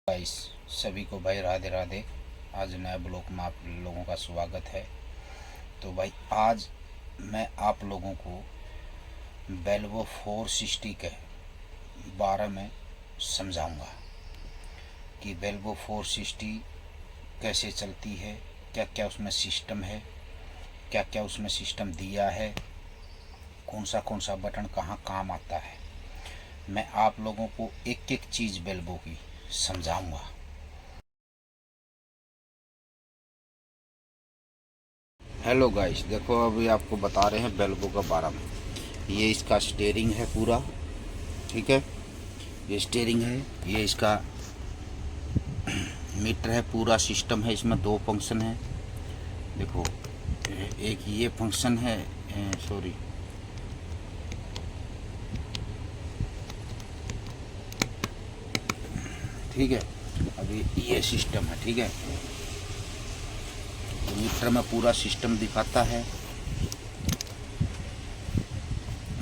Guys, सभी को भाई राधे राधे। आज नए ब्लॉग में आप लोगों का स्वागत है। तो भाई आज मैं आप लोगों को बेल्वो 460 के बारे में समझाऊंगा कि बेल्वो 460 कैसे चलती है, क्या क्या उसमें सिस्टम है, क्या क्या उसमें सिस्टम दिया है, कौन सा बटन कहाँ काम आता है। मैं आप लोगों को एक एक चीज़ बेल्वो की समझाऊंगा। हेलो गाइस, देखो अभी आपको बता रहे हैं बेल्वो का बारे में। ये इसका स्टीयरिंग है पूरा, ठीक है। ये स्टीयरिंग है, ये इसका मीटर है, पूरा सिस्टम है। इसमें दो फंक्शन है। देखो, एक ये फंक्शन है, सॉरी, ठीक है। अभी ये सिस्टम है, ठीक है। तो मीटर में पूरा सिस्टम दिखाता है।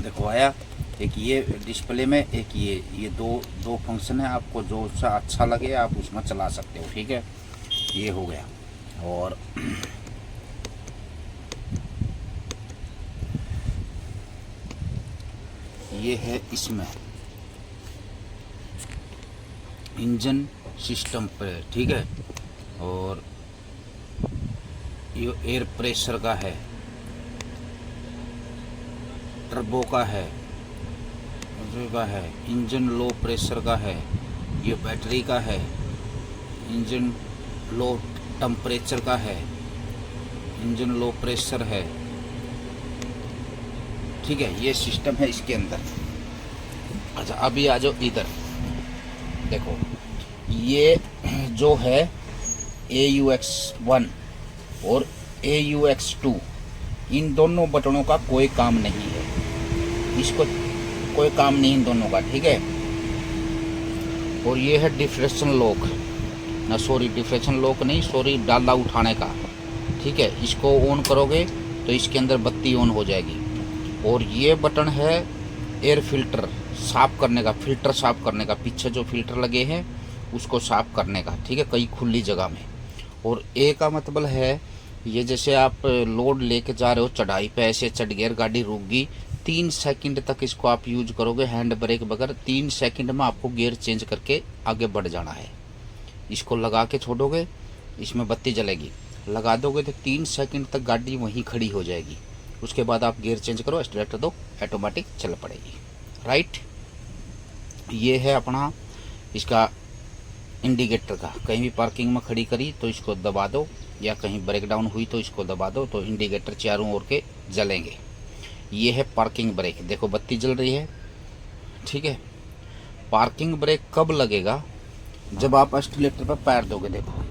देखो आया, एक ये डिस्प्ले में, एक ये दो फंक्शन है। आपको जो सा अच्छा लगे आप उसमें चला सकते हो, ठीक है। ये हो गया। और ये है इसमें इंजन सिस्टम पर, ठीक है। और ये एयर प्रेशर का है, टर्बो का है, इंजन लो प्रेशर का है, ये बैटरी का है, इंजन लो टेम्परेचर का है, इंजन लो प्रेशर है, ठीक है। ये सिस्टम है इसके अंदर। अच्छा, अभी आ जाओ इधर। देखो, ये जो है AUX1 और AUX2, इन दोनों बटनों का कोई काम नहीं है। इसको कोई काम नहीं इन दोनों का, ठीक है। और ये है डिफ्रेक्शन लॉक, ना सॉरी डिफ्रेक्शन लॉक नहीं, सॉरी, डाला उठाने का, ठीक है। इसको ऑन करोगे तो इसके अंदर बत्ती ऑन हो जाएगी। और ये बटन है एयर फिल्टर साफ करने का, फिल्टर साफ करने का, पीछे जो फिल्टर लगे हैं उसको साफ करने का, ठीक है, कहीं खुली जगह में। और ए का मतलब है, ये जैसे आप लोड लेके जा रहे हो चढ़ाई पे, ऐसे चढ़ गियर, गाड़ी रुक गई, 3 सेकंड तक इसको आप यूज करोगे हैंड ब्रेक बगैर। 3 सेकंड में आपको गियर चेंज करके आगे बढ़ जाना है। इसको लगा के छोड़ोगे, इसमें बत्ती जलेगी, लगा दोगे तो 3 सेकंड तक गाड़ी वहीं खड़ी हो जाएगी। उसके बाद आप गियर चेंज करो, एक्सीलरेटर दो, ऑटोमेटिक चल पड़ेगी, राइट। ये है अपना इसका इंडिकेटर का। कहीं भी पार्किंग में खड़ी करी तो इसको दबा दो, या कहीं ब्रेक डाउन हुई तो इसको दबा दो, तो इंडिकेटर चारों ओर के जलेंगे। ये है पार्किंग ब्रेक, देखो बत्ती जल रही है, ठीक है। पार्किंग ब्रेक कब लगेगा? जब आप एक्सीलरेटर पर पैर दोगे। देखो,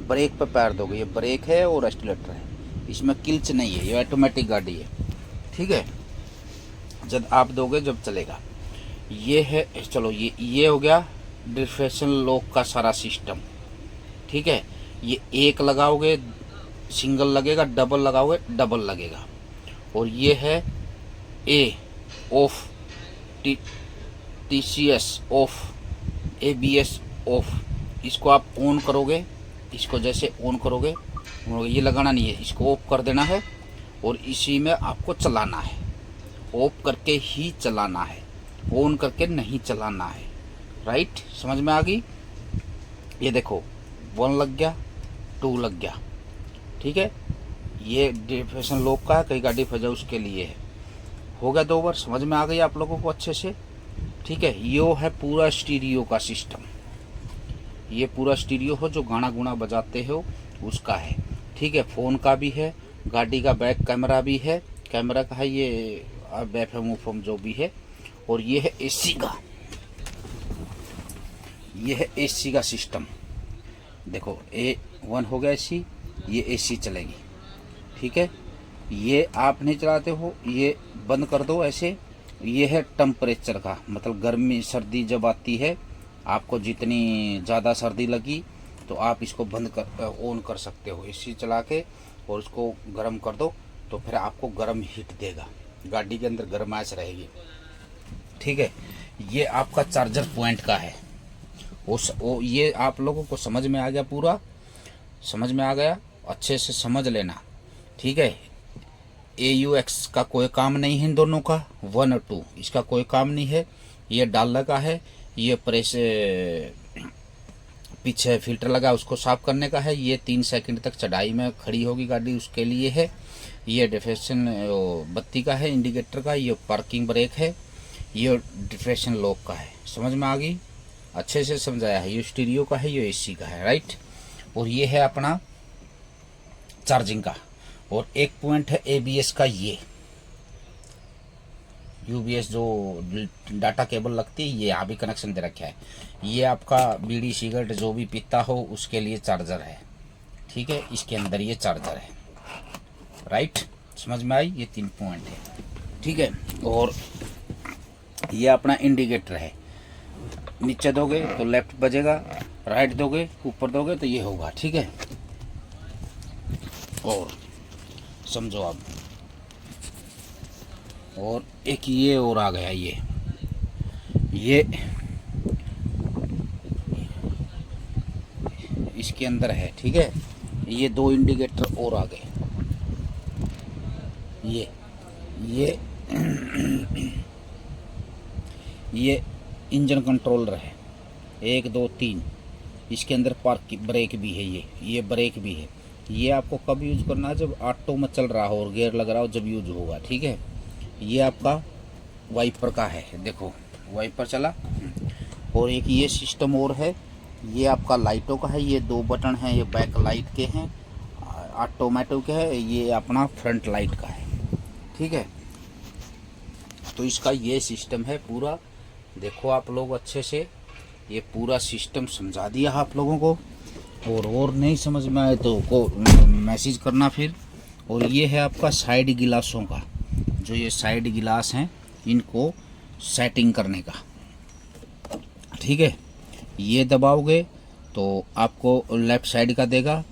ब्रेक पर पैर दोगे, ये ब्रेक है और एक्सीलरेटर है, इसमें किल्च नहीं है, ये ऑटोमेटिक गाड़ी है, ठीक है। जब आप दोगे जब चलेगा। ये है, चलो ये हो गया डिफ्रेक्शन लॉक का सारा सिस्टम, ठीक है। ये एक लगाओगे सिंगल लगेगा, डबल लगाओगे डबल लगेगा। और ये है A off, TCS off, ABS off. इसको आप ऑन करोगे, इसको जैसे ऑन करोगे, ये लगाना नहीं है, इसको ऑफ कर देना है और इसी में आपको चलाना है। ऑफ करके ही चलाना है, ऑन करके नहीं चलाना है, राइट। समझ में आ गई? ये देखो, 1 लग गया, 2 लग गया, ठीक है। ये डिफ्रेक्शन लॉक का है, कहीं गाड़ी फंस जाए उसके लिए है। हो गया 2 बार। समझ में आ गई आप लोगों को अच्छे से, ठीक है। ये है पूरा स्टीरियो का सिस्टम। ये पूरा स्टीरियो हो जो गाना गुना बजाते हो उसका है, ठीक है। फ़ोन का भी है, गाड़ी का बैक कैमरा भी है, कैमरा का है, ये FM उफम जो भी है। और ये है AC का, ये है AC का सिस्टम। देखो, A1 हो गया AC, ये AC चलेगी, ठीक है। ये आप नहीं चलाते हो, ये बंद कर दो ऐसे। ये है टेम्परेचर का, मतलब गर्मी सर्दी जब आती है, आपको जितनी ज़्यादा सर्दी लगी तो आप इसको बंद कर ऑन कर सकते हो AC चला के, और इसको गर्म कर दो तो फिर आपको गर्म हीट देगा, गाड़ी के अंदर गर्माइश रहेगी, ठीक है। ये आपका चार्जर पॉइंट का है। वो ये आप लोगों को समझ में आ गया, पूरा समझ में आ गया, अच्छे से समझ लेना, ठीक है। AUX का कोई काम नहीं है इन दोनों का, 1 और 2 इसका कोई काम नहीं है। ये डालने का है, ये प्रेस पीछे फिल्टर लगा उसको साफ करने का है। ये 3 सेकंड तक चढ़ाई में खड़ी होगी गाड़ी उसके लिए है। ये डिफरेंशियल बत्ती का है, इंडिकेटर का। ये पार्किंग ब्रेक है, ये डिफरेंशियल लॉक का है। समझ में आ गई, अच्छे से समझाया है। ये स्टीरियो का है, ये AC का है, राइट। और ये है अपना चार्जिंग का। और एक पॉइंट है ABS का, ये UBS जो डाटा केबल लगती है, ये यहाँ भी कनेक्शन दे रखा है। ये आपका बीड़ी सिगरेट जो भी पीता हो उसके लिए चार्जर है, ठीक है। इसके अंदर ये चार्जर है, राइट। समझ में आई, ये 3 पॉइंट है, ठीक है। और ये अपना इंडिकेटर है, नीचे दोगे तो लेफ्ट बजेगा, राइट दोगे ऊपर दोगे तो ये होगा, ठीक है। और समझो आप, और एक ये और आ गया, ये इसके अंदर है, ठीक है। ये 2 इंडिकेटर और आ गए, ये इंजन कंट्रोलर है, 1 2 3। इसके अंदर पार्क ब्रेक भी है, ये ब्रेक भी है। ये आपको कब यूज करना है, जब ऑटो में चल रहा हो और गियर लग रहा हो, जब यूज होगा, ठीक है। ये आपका वाइपर का है, देखो वाइपर चला। और एक ये सिस्टम और है, ये आपका लाइटों का है। ये 2 बटन हैं, ये बैक लाइट के हैं, ऑटोमेटिक के है। ये अपना फ्रंट लाइट का है, ठीक है। तो इसका ये सिस्टम है पूरा, देखो आप लोग अच्छे से, ये पूरा सिस्टम समझा दिया आप लोगों को। और नहीं समझ में आए तो को मैसेज करना फिर। और ये है आपका साइड गिलासों का, जो ये साइड गिलास हैं इनको सेटिंग करने का, ठीक है। ये दबाओगे तो आपको लेफ्ट साइड का देगा,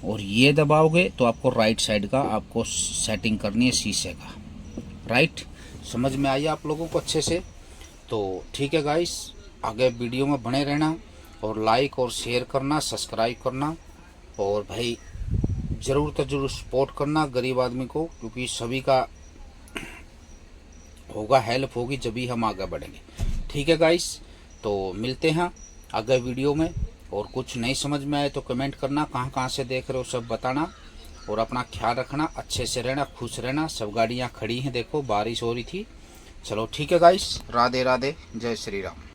और ये दबाओगे तो आपको राइट साइड का आपको सेटिंग करनी है शीशे का, राइट। समझ में आई आप लोगों को अच्छे से, तो ठीक है गाइस, आगे वीडियो में बने रहना और लाइक और शेयर करना, सब्सक्राइब करना, और भाई ज़रूर तो ज़रूर सपोर्ट करना गरीब आदमी को, क्योंकि सभी का होगा, हेल्प होगी जब भी हम आगे बढ़ेंगे, ठीक है गाइस। तो मिलते हैं आगे वीडियो में। और कुछ नहीं समझ में आए तो कमेंट करना, कहाँ से देख रहे हो सब बताना। और अपना ख्याल रखना, अच्छे से रहना, खुश रहना। सब गाड़ियाँ खड़ी हैं, देखो बारिश हो रही थी। चलो ठीक है गाइस, राधे राधे, जय श्री राम।